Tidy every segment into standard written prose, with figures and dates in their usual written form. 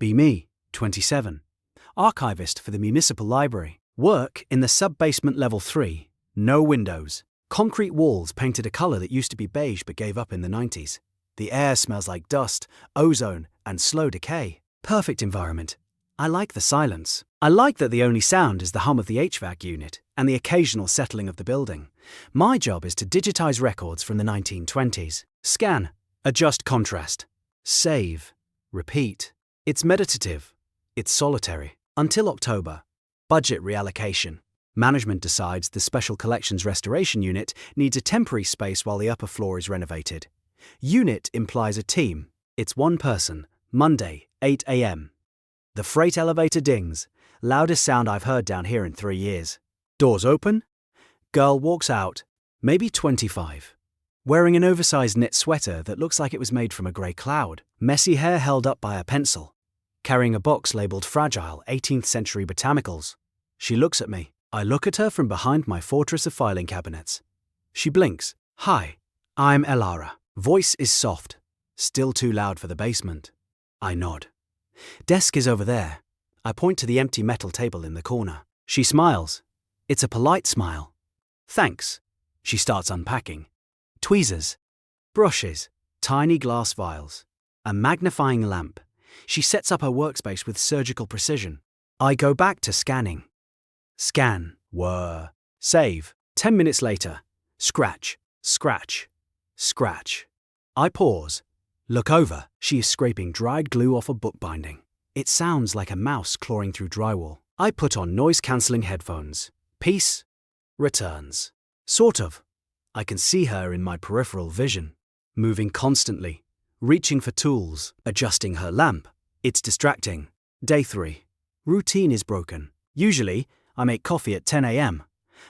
Be me, 27. Archivist for the municipal library. Work in the sub-basement level 3. No windows. Concrete walls painted a color that used to be beige but gave up in the 90s. The air smells like dust, ozone, and slow decay. Perfect environment. I like the silence. I like that the only sound is the hum of the HVAC unit and the occasional settling of the building. My job is to digitize records from the 1920s. Scan. Adjust contrast. Save. Repeat. It's meditative. It's solitary. Until October. Budget reallocation. Management decides the Special Collections Restoration Unit needs a temporary space while the upper floor is renovated. Unit implies a team. It's one person. Monday, 8 a.m. The freight elevator dings. Loudest sound I've heard down here in 3 years. Doors open. Girl walks out. Maybe 25. Wearing an oversized knit sweater that looks like it was made from a grey cloud. Messy hair held up by a pencil. Carrying a box labelled Fragile 18th Century Botanicals. She looks at me. I look at her from behind my fortress of filing cabinets. She blinks. Hi, I'm Elara. Voice is soft. Still too loud for the basement. I nod. Desk is over there. I point to the empty metal table in the corner. She smiles. It's a polite smile. Thanks. She starts unpacking. Tweezers. Brushes. Tiny glass vials. A magnifying lamp. She sets up her workspace with surgical precision. I go back to scanning. Scan. Whir. Save. 10 minutes later. Scratch. Scratch. Scratch. I pause. Look over. She is scraping dried glue off a bookbinding. It sounds like a mouse clawing through drywall. I put on noise-cancelling headphones. Peace. Returns. Sort of. I can see her in my peripheral vision. Moving constantly. Reaching for tools. Adjusting her lamp. It's distracting. Day 3. Routine is broken. Usually, I make coffee at 10 a.m.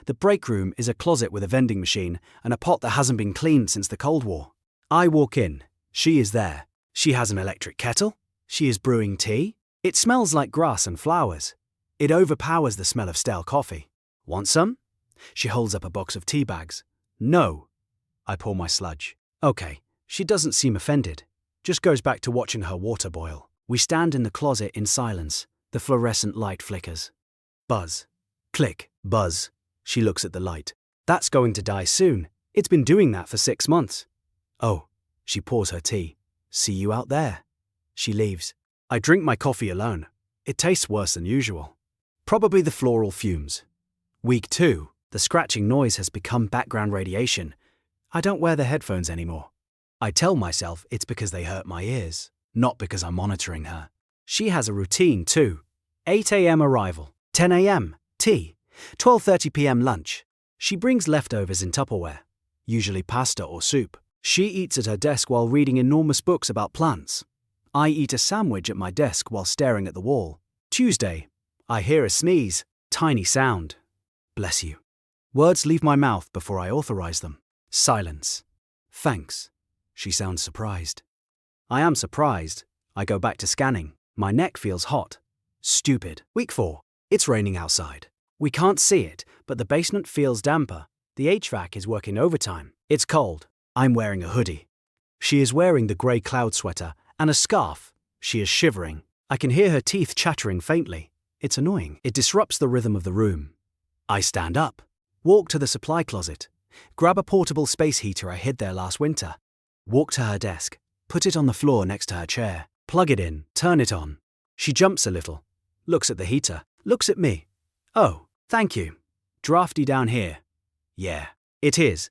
The break room is a closet with a vending machine and a pot that hasn't been cleaned since the Cold War. I walk in. She is there. She has an electric kettle. She is brewing tea. It smells like grass and flowers. It overpowers the smell of stale coffee. Want some? She holds up a box of tea bags. No. I pour my sludge. Okay. She doesn't seem offended. Just goes back to watching her water boil. We stand in the closet in silence. The fluorescent light flickers. Buzz. Click. Buzz. She looks at the light. That's going to die soon. It's been doing that for 6 months. Oh. She pours her tea. See you out there. She leaves. I drink my coffee alone. It tastes worse than usual. Probably the floral fumes. Week 2. The scratching noise has become background radiation. I don't wear the headphones anymore. I tell myself it's because they hurt my ears, not because I'm monitoring her. She has a routine too. 8 a.m. arrival, 10 a.m. tea, 12:30 p.m. lunch. She brings leftovers in Tupperware, usually pasta or soup. She eats at her desk while reading enormous books about plants. I eat a sandwich at my desk while staring at the wall. Tuesday, I hear a sneeze, tiny sound. Bless you. Words leave my mouth before I authorize them. Silence. Thanks. She sounds surprised. I am surprised. I go back to scanning. My neck feels hot. Stupid. Week 4. It's raining outside. We can't see it, but the basement feels damper. The HVAC is working overtime. It's cold. I'm wearing a hoodie. She is wearing the grey cloud sweater and a scarf. She is shivering. I can hear her teeth chattering faintly. It's annoying. It disrupts the rhythm of the room. I stand up. Walk to the supply closet. Grab a portable space heater I hid there last winter. Walk to her desk. Put it on the floor next to her chair. Plug it in. Turn it on. She jumps a little. Looks at the heater. Looks at me. Oh, thank you. Drafty down here. Yeah, it is.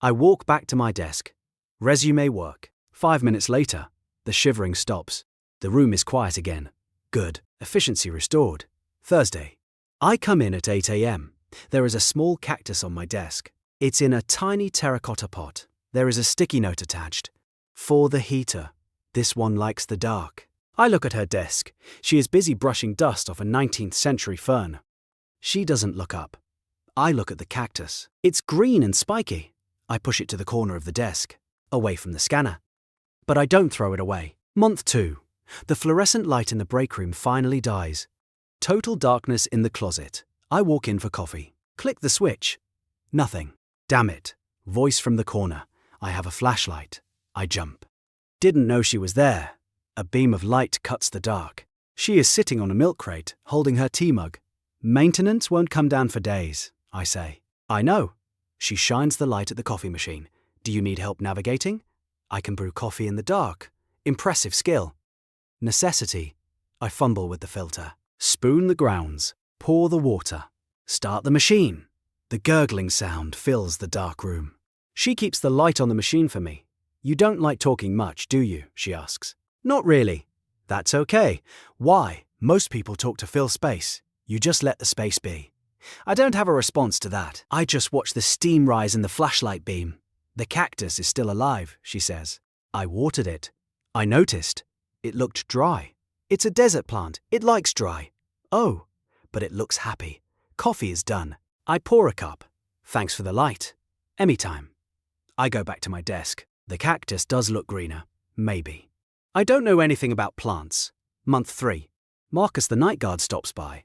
I walk back to my desk. Resume work. 5 minutes later, the shivering stops. The room is quiet again. Good. Efficiency restored. Thursday. I come in at 8 a.m. There is a small cactus on my desk. It's in a tiny terracotta pot. There is a sticky note attached. For the heater. This one likes the dark. I look at her desk. She is busy brushing dust off a 19th century fern. She doesn't look up. I look at the cactus. It's green and spiky. I push it to the corner of the desk, away from the scanner. But I don't throw it away. Month 2. The fluorescent light in the break room finally dies. Total darkness in the closet. I walk in for coffee. Click the switch. Nothing. Damn it. Voice from the corner. I have a flashlight. I jump. Didn't know she was there. A beam of light cuts the dark. She is sitting on a milk crate, holding her tea mug. Maintenance won't come down for days, I say. I know. She shines the light at the coffee machine. Do you need help navigating? I can brew coffee in the dark. Impressive skill. Necessity. I fumble with the filter. Spoon the grounds. Pour the water. Start the machine. The gurgling sound fills the dark room. She keeps the light on the machine for me. You don't like talking much, do you? She asks. Not really. That's okay. Why? Most people talk to fill space. You just let the space be. I don't have a response to that. I just watch the steam rise in the flashlight beam. The cactus is still alive, she says. I watered it. I noticed. It looked dry. It's a desert plant. It likes dry. Oh, but it looks happy. Coffee is done. I pour a cup. Thanks for the light. Anytime. I go back to my desk. The cactus does look greener. Maybe. I don't know anything about plants. Month 3. Marcus the night guard stops by.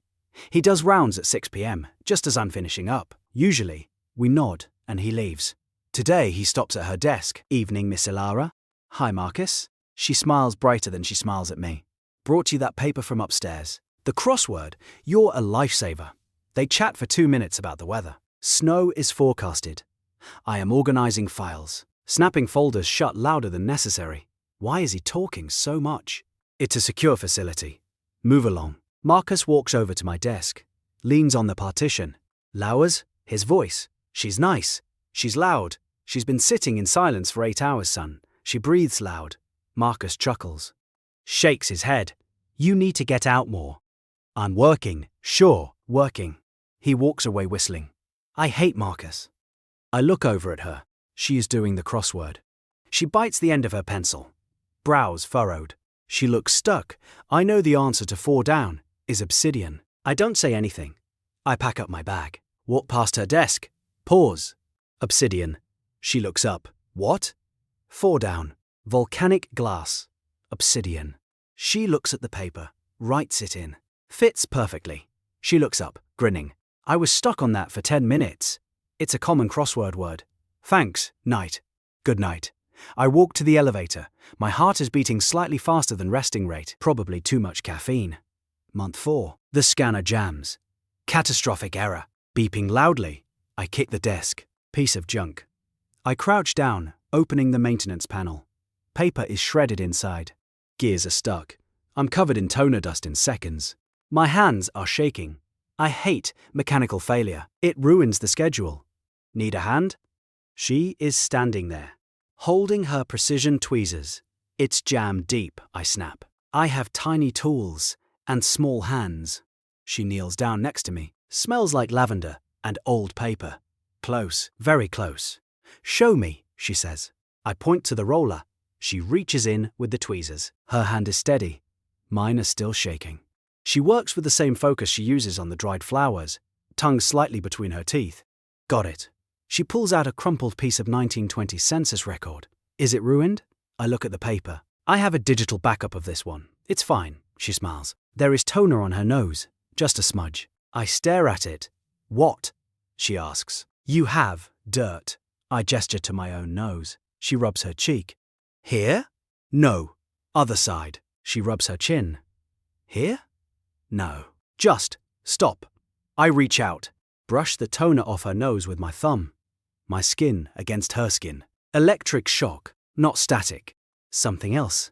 He does rounds at 6 p.m, just as I'm finishing up. Usually, we nod and he leaves. Today, he stops at her desk. Evening, Miss Ilara. Hi, Marcus. She smiles brighter than she smiles at me. Brought you that paper from upstairs. The crossword, you're a lifesaver. They chat for 2 minutes about the weather. Snow is forecasted. I am organizing files. Snapping folders shut louder than necessary. Why is he talking so much? It's a secure facility. Move along. Marcus walks over to my desk. Leans on the partition. Lowers his voice. She's nice. She's loud. She's been sitting in silence for 8 hours, son. She breathes loud. Marcus chuckles. Shakes his head. You need to get out more. I'm working. Sure, working. He walks away whistling. I hate Marcus. I look over at her. She is doing the crossword. She bites the end of her pencil. Brows furrowed. She looks stuck. I know the answer to 4 down is obsidian. I don't say anything. I pack up my bag. Walk past her desk. Pause. Obsidian. She looks up. What? 4 down. Volcanic glass. Obsidian. She looks at the paper. Writes it in. Fits perfectly. She looks up, grinning. I was stuck on that for 10 minutes. It's a common crossword word. Thanks, night. Good night. I walk to the elevator. My heart is beating slightly faster than resting rate. Probably too much caffeine. Month 4. The scanner jams. Catastrophic error. Beeping loudly. I kick the desk. Piece of junk. I crouch down, opening the maintenance panel. Paper is shredded inside. Gears are stuck. I'm covered in toner dust in seconds. My hands are shaking. I hate mechanical failure. It ruins the schedule. Need a hand? She is standing there, holding her precision tweezers. It's jam deep, I snap. I have tiny tools and small hands. She kneels down next to me. Smells like lavender and old paper. Close, very close. Show me, she says. I point to the roller. She reaches in with the tweezers. Her hand is steady. Mine is still shaking. She works with the same focus she uses on the dried flowers, tongue slightly between her teeth. Got it. She pulls out a crumpled piece of 1920 census record. Is it ruined? I look at the paper. I have a digital backup of this one. It's fine, she smiles. There is toner on her nose, just a smudge. I stare at it. What? She asks. You have dirt. I gesture to my own nose. She rubs her cheek. Here? No. Other side. She rubs her chin. Here? No. Just stop. I reach out, brush the toner off her nose with my thumb. My skin against her skin. Electric shock, not static. Something else.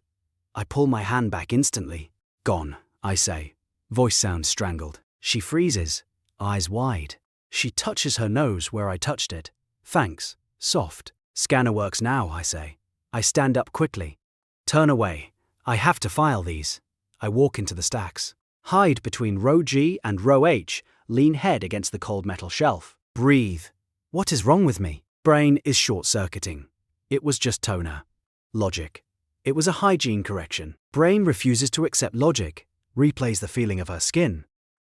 I pull my hand back instantly. Gone, I say. Voice sounds strangled. She freezes, eyes wide. She touches her nose where I touched it. Thanks. Soft. Scanner works now, I say. I stand up quickly. Turn away. I have to file these. I walk into the stacks. Hide between row G and row H. Lean head against the cold metal shelf. Breathe. What is wrong with me? Brain is short-circuiting. It was just toner. Logic. It was a hygiene correction. Brain refuses to accept logic. Replays the feeling of her skin.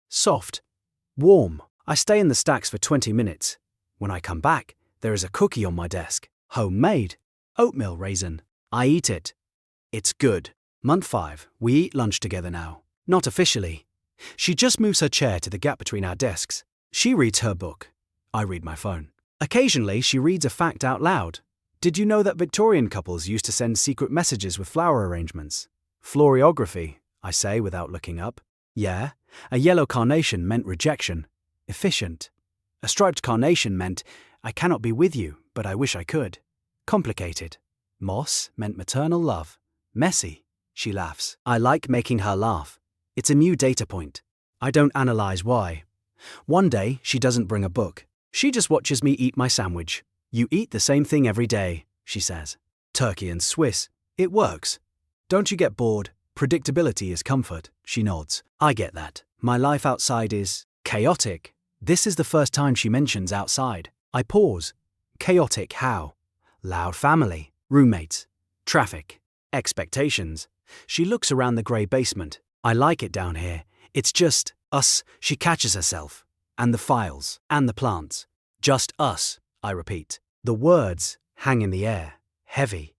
Soft. Warm. I stay in the stacks for 20 minutes. When I come back, there is a cookie on my desk. Homemade. Oatmeal raisin. I eat it. It's good. Month 5. We eat lunch together now. Not officially. She just moves her chair to the gap between our desks. She reads her book. I read my phone. Occasionally, she reads a fact out loud. Did you know that Victorian couples used to send secret messages with flower arrangements? Florography, I say without looking up. Yeah, a yellow carnation meant rejection. Efficient. A striped carnation meant, I cannot be with you, but I wish I could. Complicated. Moss meant maternal love. Messy. She laughs. I like making her laugh. It's a new data point. I don't analyze why. One day, she doesn't bring a book. She just watches me eat my sandwich. You eat the same thing every day, she says. Turkey and Swiss. It works. Don't you get bored? Predictability is comfort, she nods. I get that. My life outside is chaotic. This is the first time she mentions outside. I pause. Chaotic how? Loud family, roommates, traffic, expectations. She looks around the grey basement. I like it down here. It's just us, she catches herself. And the files, and the plants. Just us, I repeat. The words hang in the air, heavy.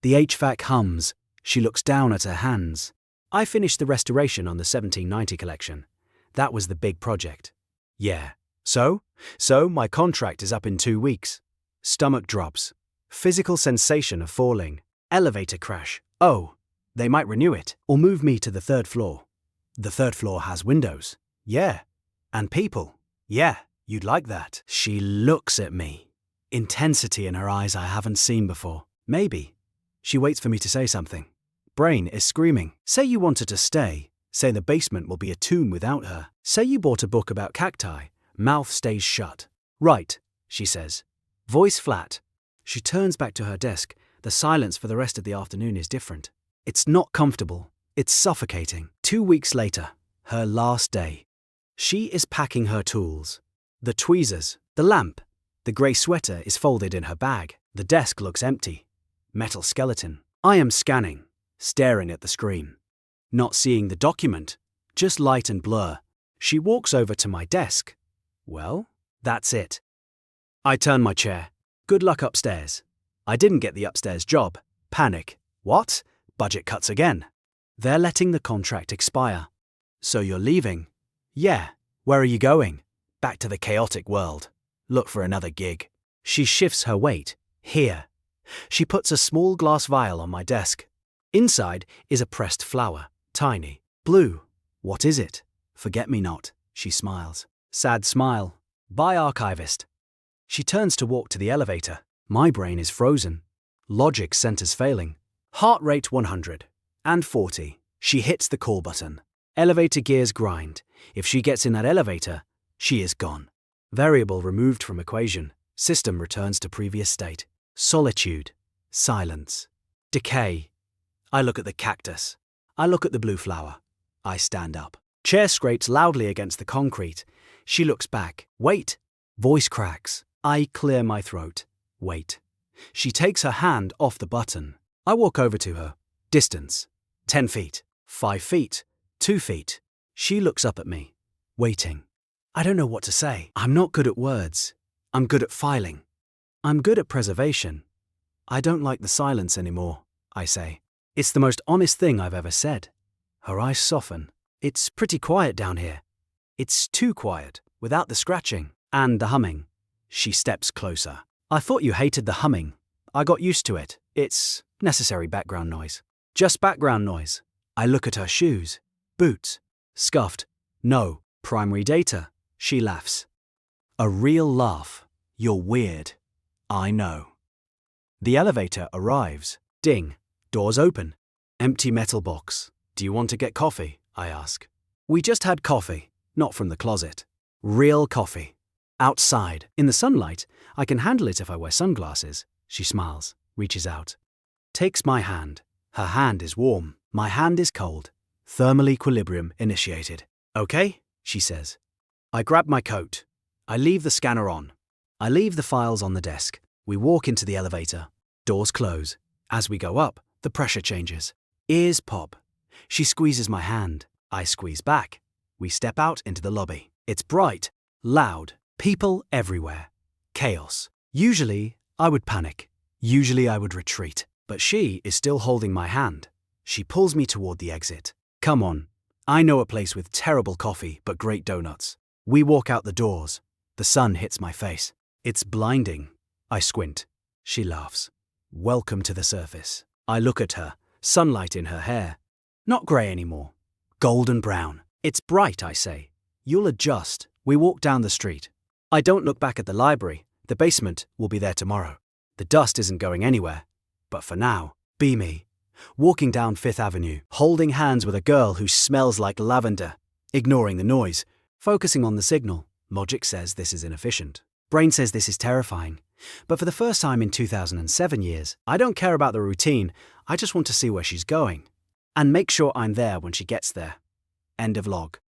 The HVAC hums. She looks down at her hands. I finished the restoration on the 1790 collection. That was the big project. Yeah. So my contract is up in 2 weeks. Stomach drops. Physical sensation of falling. Elevator crash. Oh, they might renew it or move me to the 3rd floor. The 3rd floor has windows. Yeah. And people. Yeah, you'd like that. She looks at me. Intensity in her eyes I haven't seen before. Maybe. She waits for me to say something. Brain is screaming. Say you want her to stay. Say the basement will be a tomb without her. Say you bought a book about cacti. Mouth stays shut. Right, she says. Voice flat. She turns back to her desk. The silence for the rest of the afternoon is different. It's not comfortable. It's suffocating. 2 weeks later, her last day. She is packing her tools. The tweezers, the lamp, the grey sweater is folded in her bag. The desk looks empty. Metal skeleton. I am scanning, staring at the screen. Not seeing the document, just light and blur. She walks over to my desk. Well, that's it. I turn my chair. Good luck upstairs. I didn't get the upstairs job. Panic. What? Budget cuts again. They're letting the contract expire. So you're leaving? Yeah. Where are you going? Back to the chaotic world. Look for another gig. She shifts her weight. Here. She puts a small glass vial on my desk. Inside is a pressed flower. Tiny. Blue. What is it? Forget-me-not. She smiles. Sad smile. Bye, archivist. She turns to walk to the elevator. My brain is frozen. Logic centers failing. Heart rate 100. And 40. She hits the call button. Elevator gears grind. If she gets in that elevator, she is gone. Variable removed from equation. System returns to previous state. Solitude. Silence. Decay. I look at the cactus. I look at the blue flower. I stand up. Chair scrapes loudly against the concrete. She looks back. Wait. Voice cracks. I clear my throat. Wait. She takes her hand off the button. I walk over to her. Distance. 10 feet. 5 feet. 2 feet. She looks up at me. Waiting. I don't know what to say. I'm not good at words. I'm good at filing. I'm good at preservation. I don't like the silence anymore, I say. It's the most honest thing I've ever said. Her eyes soften. It's pretty quiet down here. It's too quiet, without the scratching and the humming. She steps closer. I thought you hated the humming. I got used to it. It's necessary background noise. Just background noise. I look at her shoes. Boots. Scuffed. No. Primary data. She laughs. A real laugh. You're weird. I know. The elevator arrives. Ding. Doors open. Empty metal box. Do you want to get coffee? I ask. We just had coffee. Not from the closet. Real coffee. Outside. In the sunlight. I can handle it if I wear sunglasses. She smiles. Reaches out. Takes my hand. Her hand is warm. My hand is cold. Thermal equilibrium initiated. Okay, she says. I grab my coat. I leave the scanner on. I leave the files on the desk. We walk into the elevator. Doors close. As we go up, the pressure changes. Ears pop. She squeezes my hand. I squeeze back. We step out into the lobby. It's bright, loud, people everywhere. Chaos. Usually, I would panic. Usually, I would retreat. But she is still holding my hand. She pulls me toward the exit. Come on. I know a place with terrible coffee but great donuts. We walk out the doors. The sun hits my face. It's blinding. I squint. She laughs. Welcome to the surface. I look at her, sunlight in her hair. Not grey anymore, golden brown. It's bright, I say. You'll adjust. We walk down the street. I don't look back at the library. The basement will be there tomorrow. The dust isn't going anywhere. But for now, be me. Walking down Fifth Avenue, holding hands with a girl who smells like lavender. Ignoring the noise, focusing on the signal. Logic says this is inefficient. Brain says this is terrifying. But for the first time in 2007 years, I don't care about the routine. I just want to see where she's going. And make sure I'm there when she gets there. End of log.